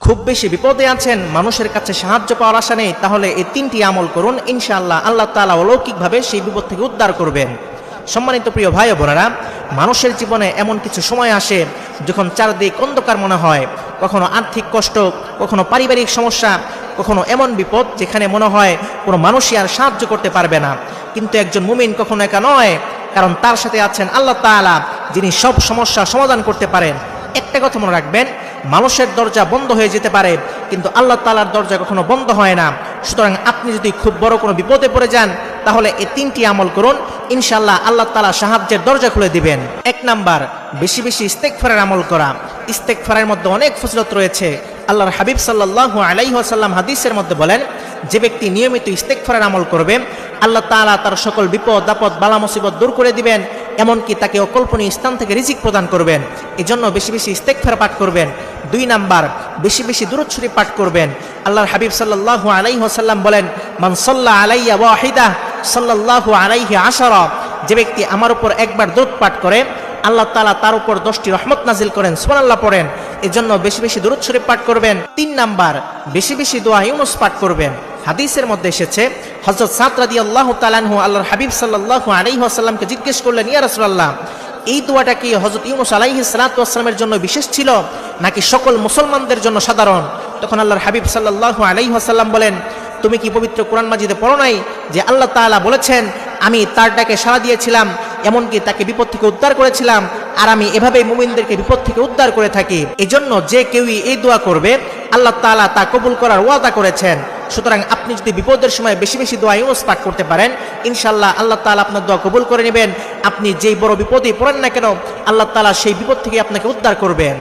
খুব বেশি বিপদে আছেন, মানুষের কাছে সাহায্য পাওয়ার আশা নেই, তাহলে এই 3টি আমল করুন, ইনশাআল্লাহ আল্লাহ তাআলা অলৌকিকভাবে সেই বিপদ থেকে উদ্ধার করবেন। সম্মানিত প্রিয় ভাই ও বোনেরা, মানুষের জীবনে এমন কিছু সময় আসে যখন চারদিক অন্ধকার মনে হয়, কখনো আর্থিক কষ্ট, কখনো পারিবারিক সমস্যা, কখনো এমন বিপদ যেখানে মনে হয় কোনো মানুষই আর সাহায্য করতে পারবে না। কিন্তু একজন মুমিন কখনো একা নয়, কারণ তার সাথে আছেন আল্লাহ তাআলা, যিনি সব সমস্যার সমাধান করতে পারেন। একটা কথা মনে রাখবেন, মানুষের দরজা বন্ধ হয়ে যেতে পারে, কিন্তু আল্লাহ তাআলার দরজা কখনো বন্ধ হয় না। সুতরাং আপনি যদি খুব বড় কোনো বিপদে পড়ে যান, তাহলে এই 3টি আমল করুন, ইনশাআল্লাহ আল্লাহ তাআলা সাহায্যের দরজা খুলে দিবেন। 1 নাম্বার, বেশি বেশি ইস্তেগফারের আমল করা। ইস্তেগফারের মধ্যে অনেক ফজিলত রয়েছে। আল্লাহর হাবিব সাল্লাল্লাহু আলাইহি ওয়াসাল্লাম হাদিসের মধ্যে বলেন, যে ব্যক্তি নিয়মিত ইস্তেগফারের আমল করবে, আল্লাহ তাআলা তার সকল বিপদ আপদ বালা মুসিবত দূর করে দিবেন, এমনকি তাকে অকল্পনীয় স্থান থেকে রিজিক প্রদান করবেন। এজন্য বেশি বেশি ইস্তেগফার পাঠ করবেন। 2 নাম্বার, বেশি বেশি দুরূদ শরীফ পাঠ করবেন। আল্লাহর হাবিব সাল্লাল্লাহু আলাইহি ওয়াসাল্লাম বলেন, মান সাল্লা আলাইয়া ওয়াহিদা সাল্লাল্লাহু আলাইহি আশারা, যে ব্যক্তি আমার উপর একবার দুরূদ পাঠ করে, আল্লাহ তাআলা তার উপর 10টি রহমত নাজিল করেন। সুবহানাল্লাহ পড়েন। এজন্য বেশি বেশি দুরূদ শরীফ পাঠ করবেন। 3 নাম্বার, বেশি বেশি দোয়া ইউনুস পাঠ করবেন। হাদিসের মধ্যে এসেছে, হযরত সাদ রাদিয়াল্লাহু তাআলা আনহু আল্লাহর হাবিব সাল্লাল্লাহু আলাইহি ওয়াসাল্লামকে জিজ্ঞেস করলেন, ইয়া রাসূলুল্লাহ, এই দোয়াটা কি হযরত ইউনুস আলাইহিস সালাতু ওয়াসসালামের জন্য বিশেষ ছিল নাকি সকল মুসলমানদের জন্য সাধারণ? তখন আল্লাহর হাবিব সাল্লাল্লাহু আলাইহি ওয়াসাল্লাম বলেন, তুমি কি পবিত্র কোরআন মাজিদে পড়ো নাই যে আল্লাহ তাআলা বলেছেন, আমি তার ডাকে সাড়া দিয়েছিলাম, এমনকি তাকে বিপদ থেকে উদ্ধার করেছিলাম, আর আমি এভাবেই মুমিনদেরকে বিপদ থেকে উদ্ধার করে থাকি। এজন্য যে কেউই এই দোয়া করবে, আল্লাহ তাআলা তা কবুল করার ওয়াদা করেছেন। সুতরাং আপনি যদি বিপদের সময় বেশি বেশি দোয়া ইউনুস পাঠ করতে পারেন, ইনশাআল্লাহ আল্লাহ তাআলা আপনার দোয়া কবুল করে নেবেন। আপনি যেই বড় বিপদেই পড়েন না কেন, আল্লাহ তাআলা সেই বিপদ থেকে আপনাকে উদ্ধার করবেন।